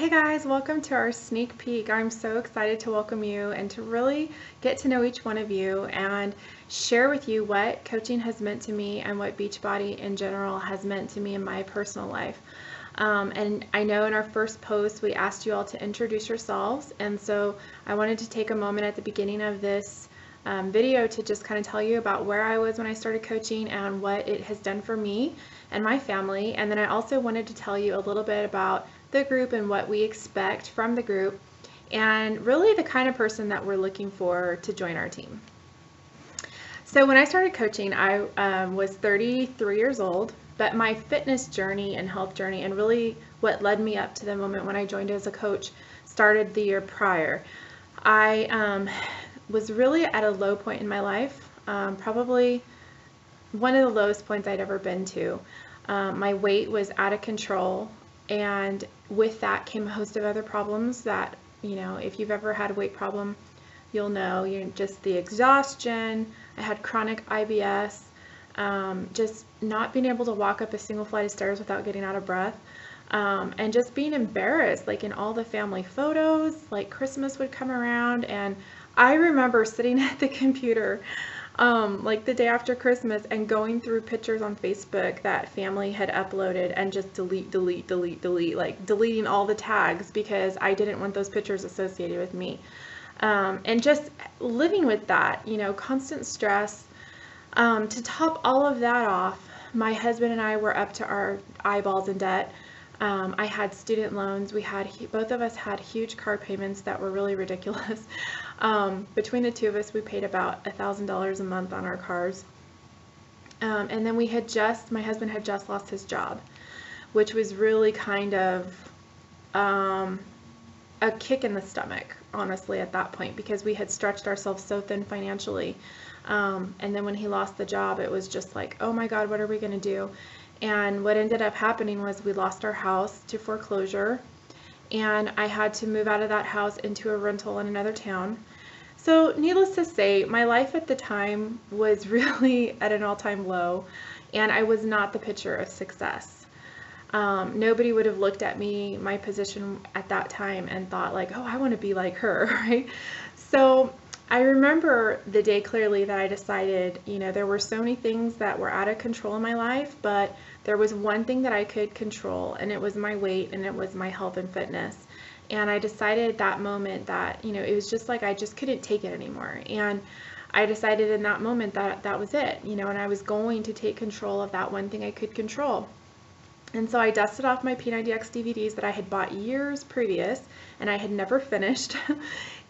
Hey guys, welcome to our sneak peek. I'm so excited to welcome you and to really get to know each one of you and share with you what coaching has meant to me and what Beachbody in general has meant to me in my personal life. And I know in our first post we asked you all to introduce yourselves, and so I wanted to take a moment at the beginning of this video to just kind of tell you about where I was when I started coaching and what it has done for me and my family. And then I also wanted to tell you a little bit about the group and what we expect from the group and really the kind of person that we're looking for to join our team. So when I started coaching, I was 33 years old, but my fitness journey and health journey and really what led me up to the moment when I joined as a coach started the year prior. I was really at a low point in my life, probably one of the lowest points I'd ever been to. My weight was out of control, and with that came a host of other problems that, if you've ever had a weight problem, you'll know. Just the exhaustion. I had chronic IBS, just not being able to walk up a single flight of stairs without getting out of breath. And just being embarrassed, like in all the family photos, like Christmas would come around, and I remember sitting at the computer like the day after Christmas and going through pictures on Facebook that family had uploaded and just delete, like deleting all the tags because I didn't want those pictures associated with me. And just living with that, constant stress. To top all of that off, my husband and I were up to our eyeballs in debt. I had student loans. Both of us had huge car payments that were really ridiculous. Between the two of us, we paid about $1,000 a month on our cars. And then my husband had just lost his job, which was really kind of a kick in the stomach, honestly, at that point, because we had stretched ourselves so thin financially. And then when he lost the job, it was just like, oh my God, what are we going to do? And what ended up happening was we lost our house to foreclosure, and I had to move out of that house into a rental in another town. So needless to say, my life at the time was really at an all-time low, and I was not the picture of success. Nobody would have looked at me, my position at that time, and thought like, oh, I want to be like her, right? So I remember the day clearly that I decided, there were so many things that were out of control in my life, but there was one thing that I could control, and it was my weight, and it was my health and fitness. And I decided at that moment that, it was just like I just couldn't take it anymore. And I decided in that moment that that was it, and I was going to take control of that one thing I could control. And so I dusted off my P90X DVDs that I had bought years previous and I had never finished.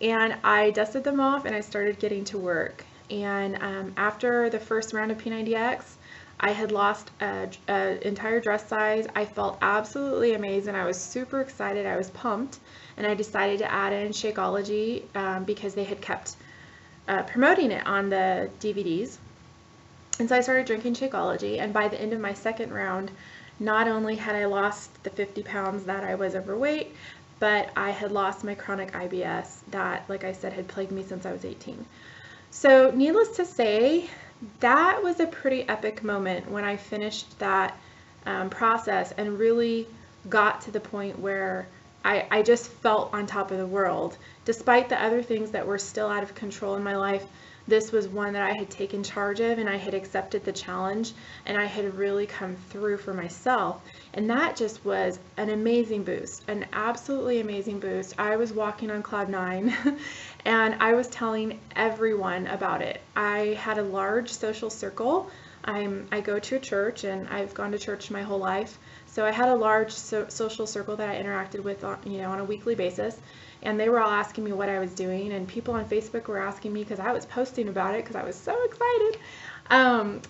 And I dusted them off and I started getting to work. And after the first round of P90X, I had lost an entire dress size. I felt absolutely amazing. I was super excited. I was pumped. And I decided to add in Shakeology because they had kept promoting it on the DVDs. And so I started drinking Shakeology. And by the end of my second round, not only had I lost the 50 pounds that I was overweight, but I had lost my chronic IBS that, like I said, had plagued me since I was 18. So needless to say, that was a pretty epic moment when I finished that process and really got to the point where I just felt on top of the world. Despite the other things that were still out of control in my life, this was one that I had taken charge of, and I had accepted the challenge, and I had really come through for myself. And that just was an amazing boost, an absolutely amazing boost. I was walking on cloud nine and I was telling everyone about it. I had a large social circle. I go to a church, and I've gone to church my whole life. So I had a large social circle that I interacted with on a weekly basis. And they were all asking me what I was doing, and people on Facebook were asking me because I was posting about it because I was so excited.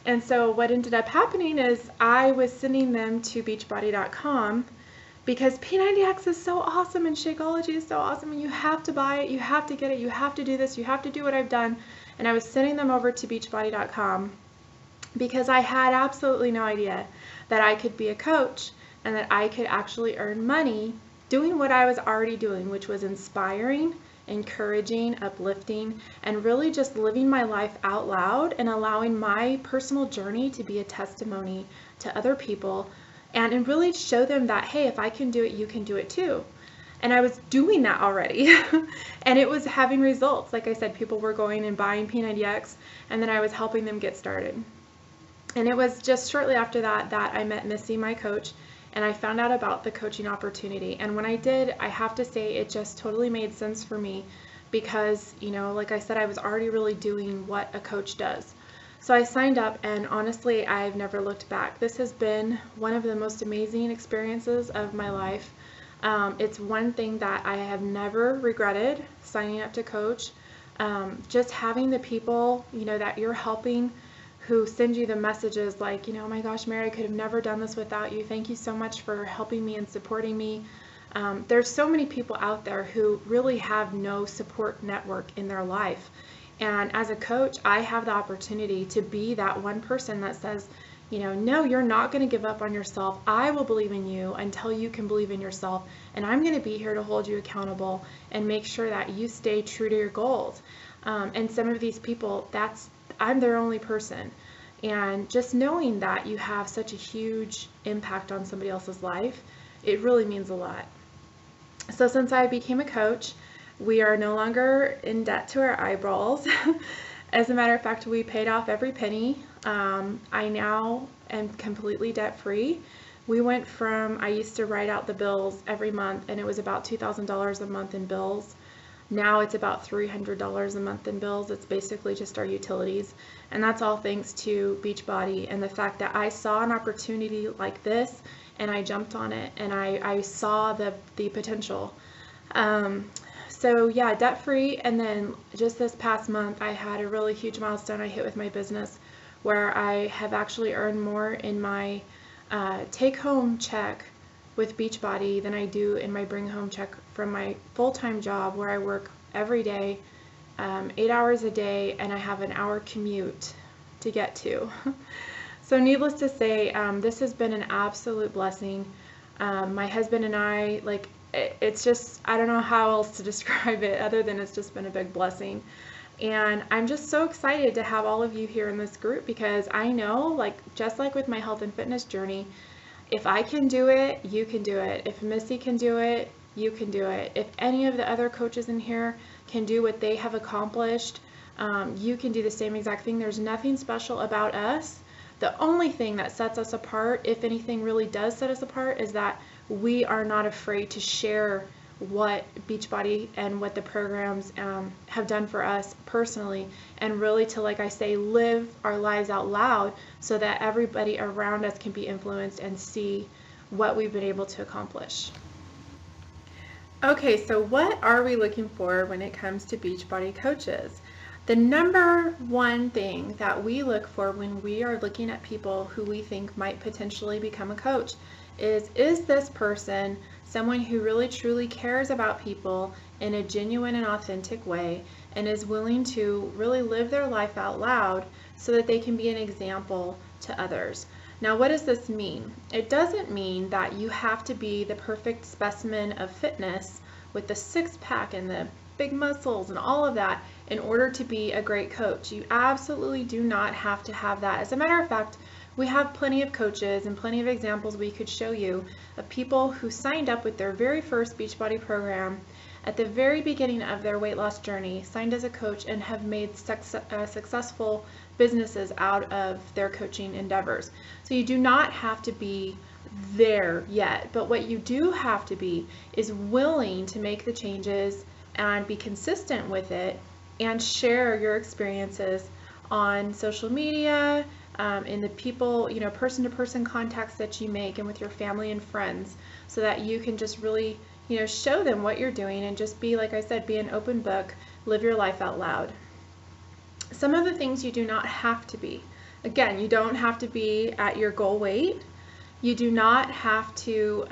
And so what ended up happening is I was sending them to Beachbody.com because P90X is so awesome and Shakeology is so awesome, and you have to buy it, you have to get it, you have to do this, you have to do what I've done. And I was sending them over to Beachbody.com because I had absolutely no idea that I could be a coach and that I could actually earn money doing what I was already doing, which was inspiring, encouraging, uplifting, and really just living my life out loud and allowing my personal journey to be a testimony to other people and really show them that, hey, if I can do it, you can do it too. And I was doing that already. And it was having results. Like I said, people were going and buying P90X, and then I was helping them get started. And it was just shortly after that that I met Missy, my coach, and I found out about the coaching opportunity. And when I did, I have to say it just totally made sense for me because, you know, like I said, I was already really doing what a coach does. So I signed up, and honestly, I've never looked back. This has been one of the most amazing experiences of my life. It's one thing that I have never regretted, signing up to coach. Just having the people, you know, that you're helping who send you the messages like, you know, oh my gosh, Mary, I could have never done this without you. Thank you so much for helping me and supporting me. There's so many people out there who really have no support network in their life. And as a coach, I have the opportunity to be that one person that says, you know, no, you're not going to give up on yourself. I will believe in you until you can believe in yourself. And I'm going to be here to hold you accountable and make sure that you stay true to your goals. And some of these people, I'm their only person. And just knowing that you have such a huge impact on somebody else's life, it really means a lot. So since I became a coach, we are no longer in debt to our eyeballs. As a matter of fact, we paid off every penny. I now am completely debt free. We went from, I used to write out the bills every month, and it was about $2,000 a month in bills. Now it's about $300 a month in bills. It's basically just our utilities. And that's all thanks to Beachbody and the fact that I saw an opportunity like this and I jumped on it, and I saw the potential. So yeah, debt free. And then just this past month, I had a really huge milestone I hit with my business where I have actually earned more in my take home check with Beachbody than I do in my bring home check from my full-time job where I work every day, 8 hours a day, and I have an hour commute to get to. So needless to say, this has been an absolute blessing. My husband and I, like, it's just, I don't know how else to describe it other than it's just been a big blessing. And I'm just so excited to have all of you here in this group because I know, like, just like with my health and fitness journey, if I can do it, you can do it. If Missy can do it, you can do it. If any of the other coaches in here can do what they have accomplished, you can do the same exact thing. There's nothing special about us. The only thing that sets us apart, if anything really does set us apart, is that we are not afraid to share what Beachbody and what the programs have done for us personally, and really to, like I say, live our lives out loud so that everybody around us can be influenced and see what we've been able to accomplish. Okay, so what are we looking for when it comes to Beachbody coaches? The number one thing that we look for when we are looking at people who we think might potentially become a coach is this person someone who really truly cares about people in a genuine and authentic way and is willing to really live their life out loud so that they can be an example to others. Now, what does this mean? It doesn't mean that you have to be the perfect specimen of fitness with the six-pack and the big muscles and all of that in order to be a great coach. You absolutely do not have to have that. As a matter of fact, we have plenty of coaches and plenty of examples we could show you of people who signed up with their very first Beachbody program at the very beginning of their weight loss journey, signed as a coach, and have made successful businesses out of their coaching endeavors. So you do not have to be there yet, but what you do have to be is willing to make the changes and be consistent with it and share your experiences on social media, in the people, person-to-person contacts that you make and with your family and friends, so that you can just really, show them what you're doing and just be, like I said, be an open book, live your life out loud. Some of the things you do not have to be. Again, you don't have to be at your goal weight. You do not have to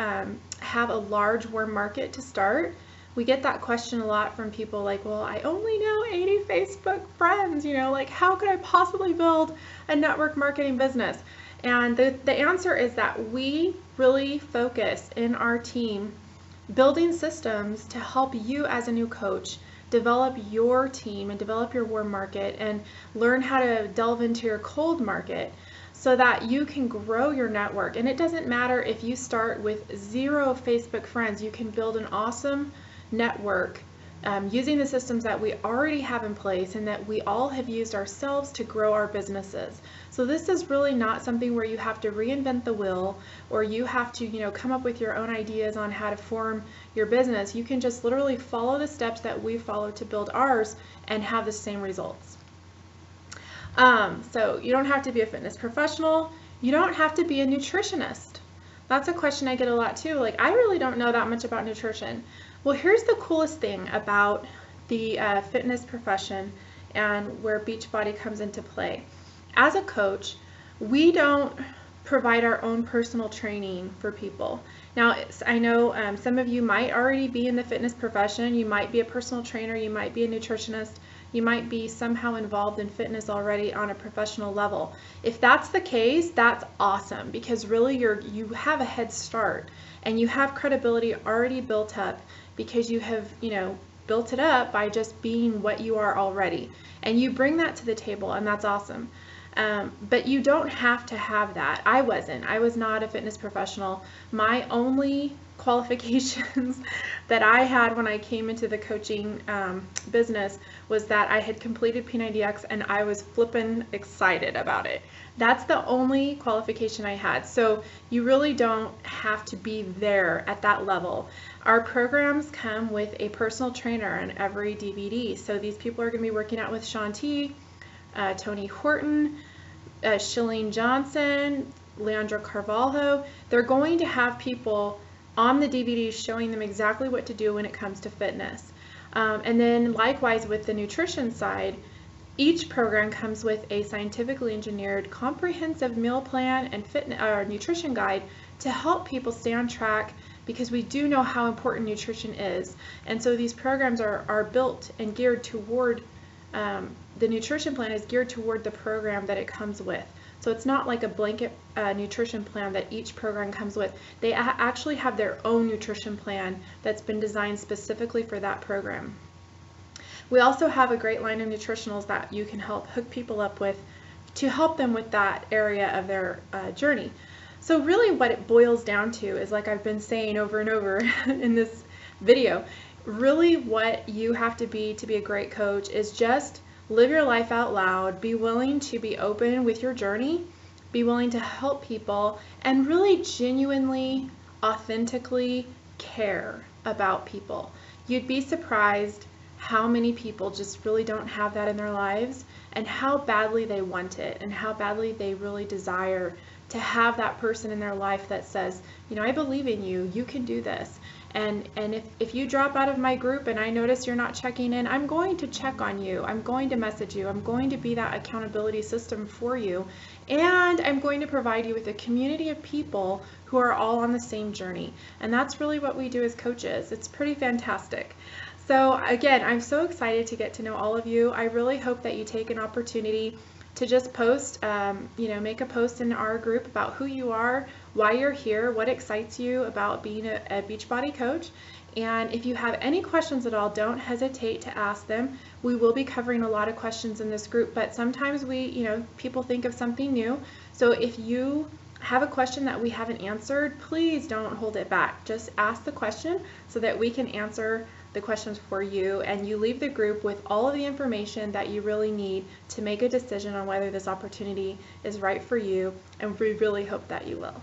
have a large warm market to start. We get that question a lot from people like, well, I only know 80 Facebook friends, like how could I possibly build a network marketing business? And the answer is that we really focus in our team building systems to help you as a new coach develop your team and develop your warm market and learn how to delve into your cold market so that you can grow your network. And it doesn't matter if you start with 0 Facebook friends, you can build an awesome network using the systems that we already have in place and that we all have used ourselves to grow our businesses. So this is really not something where you have to reinvent the wheel, or you have to, come up with your own ideas on how to form your business. You can just literally follow the steps that we followed to build ours and have the same results. So you don't have to be a fitness professional. You don't have to be a nutritionist. That's a question I get a lot too. Like, I really don't know that much about nutrition. Well, here's the coolest thing about the fitness profession and where Beachbody comes into play. As a coach, we don't provide our own personal training for people. Now, I know some of you might already be in the fitness profession. You might be a personal trainer, you might be a nutritionist, you might be somehow involved in fitness already on a professional level. If that's the case, that's awesome, because really you have a head start and you have credibility already built up, because you have, built it up by just being what you are already. And you bring that to the table, and that's awesome. But you don't have to have that. I was not a fitness professional. My only qualifications that I had when I came into the coaching business was that I had completed P90X and I was flippin' excited about it. That's the only qualification I had. So you really don't have to be there at that level. Our programs come with a personal trainer on every DVD. So these people are going to be working out with Shanti, Tony Horton, Shalene Johnson, Leandro Carvalho. They're going to have people on the DVDs showing them exactly what to do when it comes to fitness. And then likewise with the nutrition side, each program comes with a scientifically engineered comprehensive meal plan and fitness or nutrition guide to help people stay on track, because we do know how important nutrition is. And so these programs are built and geared toward, the nutrition plan is geared toward the program that it comes with. So it's not like a blanket nutrition plan that each program comes with. They actually have their own nutrition plan that's been designed specifically for that program. We also have a great line of nutritionals that you can help hook people up with to help them with that area of their journey. So really what it boils down to is, like I've been saying over and over in this video, really what you have to be a great coach is just live your life out loud, be willing to be open with your journey, be willing to help people, and really genuinely, authentically care about people. You'd be surprised how many people just really don't have that in their lives, and how badly they want it, and how badly they really desire to have that person in their life that says, I believe in you, you can do this. And if you drop out of my group and I notice you're not checking in, I'm going to check on you. I'm going to message you. I'm going to be that accountability system for you. And I'm going to provide you with a community of people who are all on the same journey. And that's really what we do as coaches. It's pretty fantastic. So again, I'm so excited to get to know all of you. I really hope that you take an opportunity to just post, make a post in our group about who you are, why you're here, what excites you about being a Beachbody coach. And if you have any questions at all, don't hesitate to ask them. We will be covering a lot of questions in this group, but sometimes people think of something new. So if you have a question that we haven't answered, please don't hold it back. Just ask the question so that we can answer the questions for you, and you leave the group with all of the information that you really need to make a decision on whether this opportunity is right for you, and we really hope that you will.